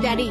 Daddy.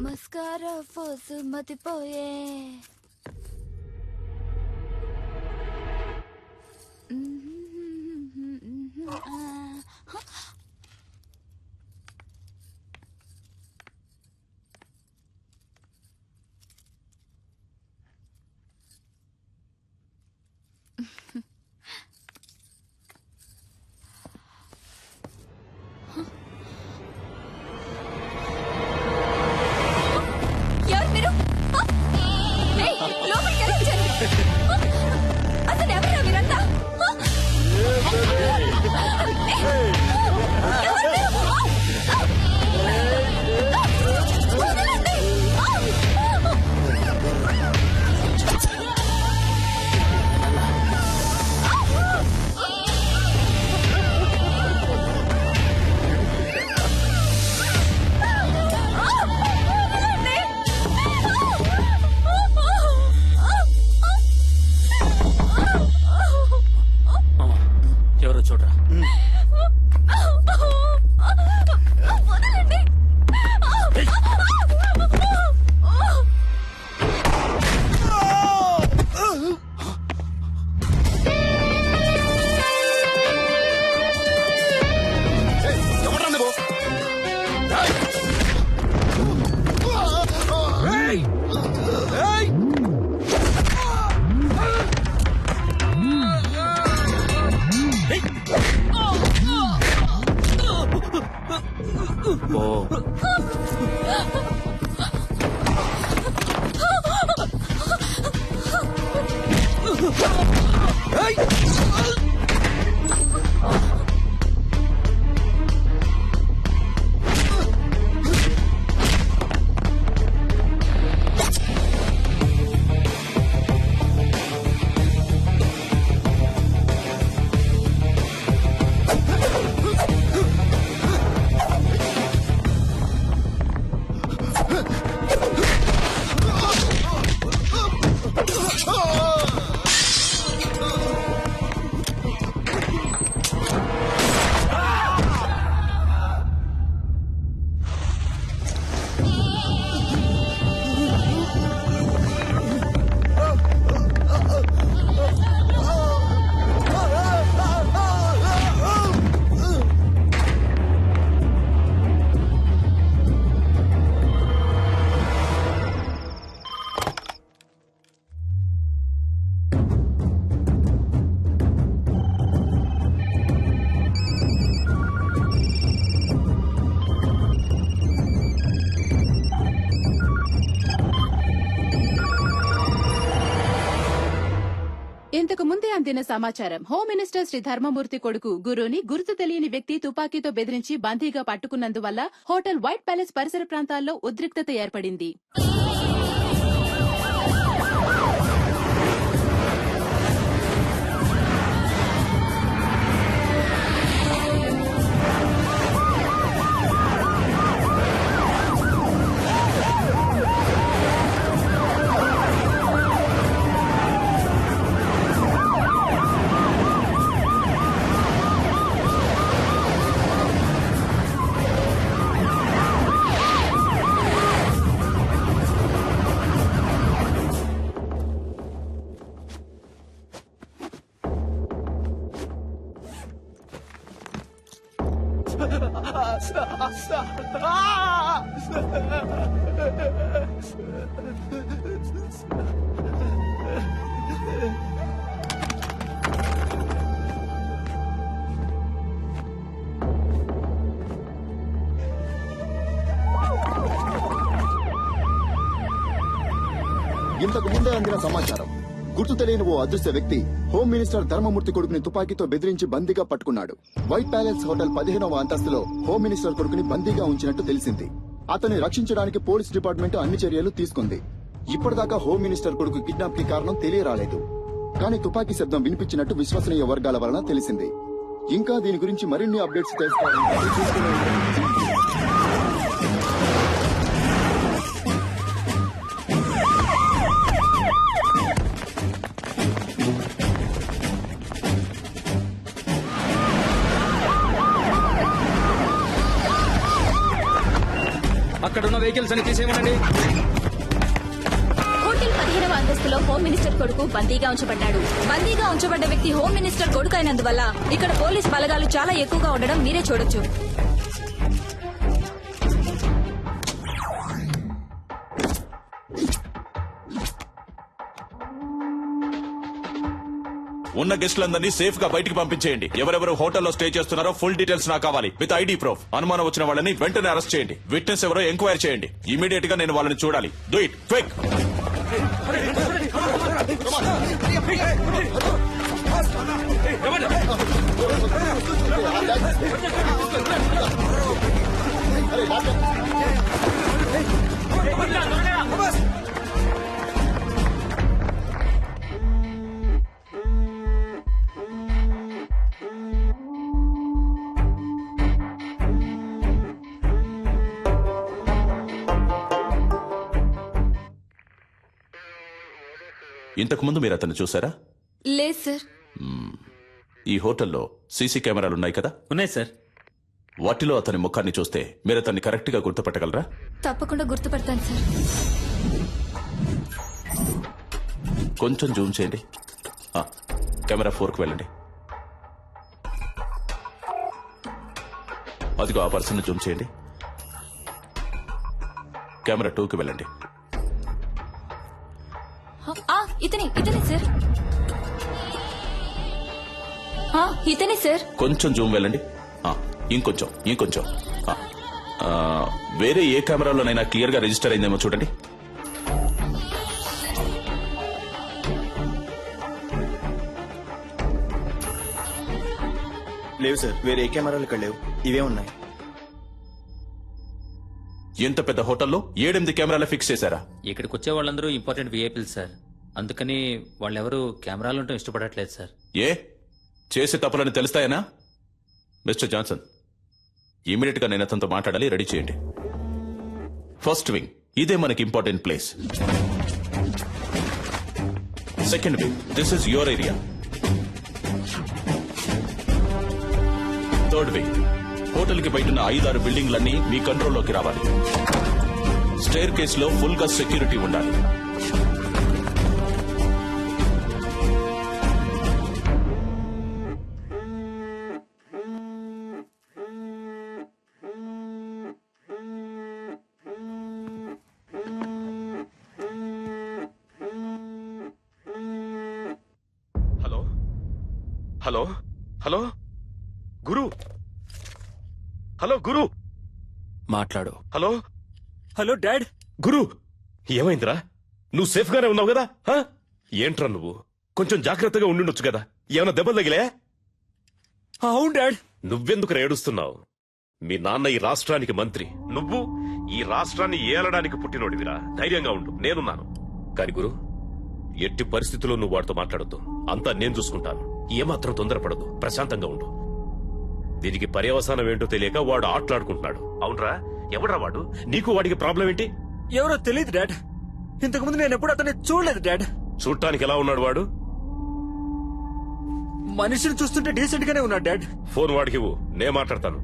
Mascara ఫోసు మతిపోయే అసలు ఎవరు మీరంతా? ఎవరో చూడరా. ఇంతకు ముందే అందిన సమాచారం. హోమ్ మినిస్టర్ శ్రీ ధర్మమూర్తి కొడుకు గురుని గుర్తు తెలియని వ్యక్తి తుపాకీతో బెదిరించి బందీగా పట్టుకున్నందువల్ల హోటల్ వైట్ ప్యాలెస్ పరిసర ప్రాంతాల్లో ఉద్రిక్తత ఏర్పడింది. ఇంతకు ముందే అందిన సమాచారం. గుర్తు తెలియని ఓ అదృశ్య వ్యక్తి హోమ్ మినిస్టర్ ధర్మమూర్తి కొడుకుని తుపాకీతో బెదిరించి బందీగా పట్టుకున్నాడు. వైట్ ప్యాలెస్ హోటల్ 15వ అంతస్తులో హోమ్ మినిస్టర్ కొడుకుని బందీగా ఉంచినట్టు తెలిసింది. అతన్ని రక్షించడానికి పోలీస్ డిపార్ట్మెంట్ అన్ని చర్యలు తీసుకుంది. ఇప్పటిదాకా హోమ్ మినిస్టర్ కొడుకు కిడ్నాప్ కి కారణం తెలియరాలేదు. కానీ తుపాకీ శబ్దం వినిపించినట్టు విశ్వసనీయ వర్గాల వలన తెలిసింది. ఇంకా దీని గురించి మరిన్ని అప్డేట్స్ తెలుసుకోవాలంటే చూస్తూనే ఉండండి. అక్కడున్న వెహికల్స్ అని తీసేయమనండి. హోటల్ 15వ అంతస్తులో హోమ్ మినిస్టర్ కొడుకు బందీగా ఉంచబడ్డాడు. బందీగా ఉంచబడ్డ వ్యక్తి హోమ్ మినిస్టర్ కొడుకు అయినందువల్ల ఇక్కడ పోలీస్ బలగాలు చాలా ఎక్కువగా ఉండడం మీరే చూడొచ్చు. ఉన్న గెస్టులందరినీ సేఫ్ గా బయటికి పంపించేయండి. ఎవరెవరు హోటల్లో స్టే చేస్తున్నారో ఫుల్ డీటెయిల్స్ నాకు కావాలి విత్ ఐడి ప్రూఫ్. అనుమానం వచ్చిన వాళ్ళని వెంటనే అరెస్ట్ చేయండి. విట్నెస్ ఎవరో ఎంక్వైరీ చేయండి. ఇమీడియట్ గా నేను వాళ్ళని చూడాలి. Do it quick. ఇంతకు ముందు మీరు అతన్ని చూసారా? లేదు సార్. ఈ హోటల్లో సీసీ కెమెరాలు ఉన్నాయి కదా? ఉన్నాయి సార్. వాటిలో అతని ముఖాన్ని చూస్తే మీరు అతన్ని కరెక్ట్ గా గుర్తుపట్టగలరా? తప్పకుండా గుర్తుపడతాను సార్. కొంచెం జూమ్ చేయండి. కెమెరా 4కి వెళ్ళండి. అదిగో ఆ పర్సన్ జూమ్ చేయండి. కెమెరా 2కి వెళ్ళండి. ఇతనే సార్. ఇతనే సార్. కొంచెం జూమ్ వెళ్ళండి. ఇంకొంచెం వేరే ఏ కెమెరాలోనైనా క్లియర్ గా రిజిస్టర్ అయిందేమో చూడండి. లేవు సార్, వేరే ఏ కెమెరాలు ఇక్కడ లేవు. ఇవే ఉన్నాయి. ఎంత పెద్ద హోటల్లో 7-8 కెమెరాలు ఫిక్స్ చేశారా? ఇక్కడికి వచ్చే వాళ్ళందరూ ఇంపార్టెంట్ విఐపీలు సార్. అందుకని వాళ్ళెవరూ కెమెరాలు ఉండటం ఇష్టపడట్లేదు సార్. ఏ చేసే తప్పులని తెలుస్తాయనా? మిస్టర్ జాన్సన్, ఇమీడియట్ గా నేను అతనితో మాట్లాడాలి. రెడీ చేయండి. ఫస్ట్ వింగ్, ఇదే మనకి important place. Second wing, this is your area. Third wing, hotel కి బయట 5-6 బిల్డింగ్లన్నీ మీ కంట్రోల్లోకి రావాలి. స్టేర్ కేస్ లో ఫుల్ గా సెక్యూరిటీ ఉండాలి. హలో హలో గురు, హలో గురు, మాట్లాడు. Hello hello dad. గురు, ఏమైందిరా? నువ్వు సేఫ్ గానే ఉన్నావు కదా? ఏంట్రా నువ్వు? కొంచెం జాగ్రత్తగా ఉండుండొచ్చు కదా. ఏమైనా దెబ్బలు తగిలే? అవును డాడ్. నువ్వెందుకు ఏడుస్తున్నావు? మీ నాన్న ఈ రాష్ట్రానికి మంత్రి, నువ్వు ఈ రాష్ట్రాన్ని ఏలడానికి పుట్టినోడివిరా. ధైర్యంగా ఉండు, నేనున్నాను. కాని గురు, ఎట్టి పరిస్థితుల్లో నువ్వు వాడితో మాట్లాడొద్దు. అంతా నేను చూసుకుంటాను. ఏమాత్రం తొందరపడదు, ప్రశాంతంగా ఉండు. దీనికి పర్యవసానం ఏంటో తెలియక వాడు ఆటలాడుకుంటున్నాడు. అవునరా? ఎవడ్రా వాడు? నీకు వాడికి ప్రాబ్లం ఏంటి? ఎవరో తెలియదు డాడ్. ఇంతకుముందు నేను ఎప్పుడు అతన్ని చూడలేదు డాడ్. చూడటానికి ఎలా ఉన్నాడు వాడు? మనిషిని చూస్తుంటే డీసెంట్ గానే ఉన్నాడు డాడ్. ఫోన్ వాడికి ఇవ్వు, నే మాట్లాడతాను.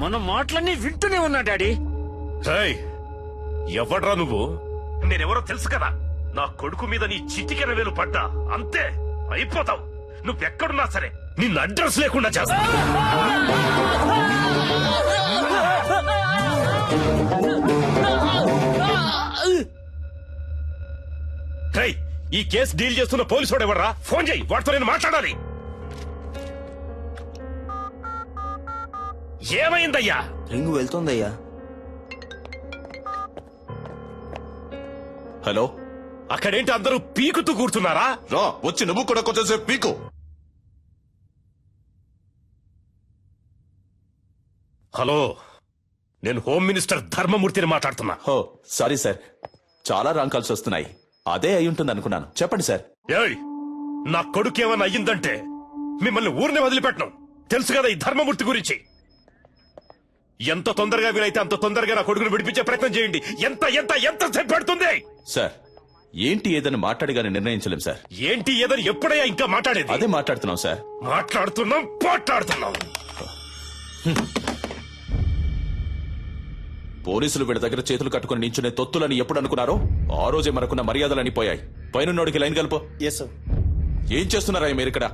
మన మాటలన్నీ వింటూనే ఉన్నా డాడీ. ఎవడ్రా నువ్వు? నేనెవరో తెలుసు కదా. నా కొడుకు మీద నీ చిటికెన వేలు పడ్డా అంతే, అయిపోతావు. నువ్వెక్కడున్నా సరే నిన్ను అడ్రస్ లేకుండా చేస్తా. రేయ్, ఈ కేసు డీల్ చేస్తున్న పోలీసు వాడు ఎవర్రా? ఫోన్ చేయి, వాడితో నేను మాట్లాడాలి. ఏమైందయ్యా? రింగ్ వెళ్తోందయ్యా. హలో, అక్కడేంటి అందరూ పీకుతూ కూర్చున్నారా? రా వచ్చి నువ్వు కూడా కొంచెం సేపు పీకు. హలో, నేను హోమ్ మినిస్టర్ ధర్మమూర్తిని మాట్లాడుతున్నా. హో సారీ సార్, చాలా రాంగ్ కాల్స్ వస్తున్నాయి. అదే అయి ఉంటుంది అనుకున్నాను. చెప్పండి సార్. ఏయ్, నా కొడుకు ఏమన్నా అయ్యిందంటే మిమ్మల్ని ఊరినే వదిలిపెట్టను. తెలుసు కదా ఈ ధర్మమూర్తి గురించి. ఎంత తొందరగా వీలైతే అంత తొందరగా నా కొడుకును విడిపించే ప్రయత్నం చేయండి. ఎంత ఎంత ఎంత సేపు పడుతుంది? సార్ ఏంటి ఏదని మాట్లాడిగానే నిర్ణయించలేం సార్. ఏంటి ఏదని ఎప్పుడయ్యా ఇంకా మాట్లాడేది? అదే మాట్లాడుతున్నాం సార్. మాట్లాడుతున్నాం. పోలీసులు వీళ్ళ దగ్గర చేతులు కట్టుకుని నించునే తొత్తులని ఎప్పుడు అనుకున్నారో ఆ రోజే మనకున్న మర్యాదలని పోయాయి. పైనున్నోడికి లైన్ కలుపు. Yes sir. ఏం చేస్తున్నారా మీరు ఇక్కడ?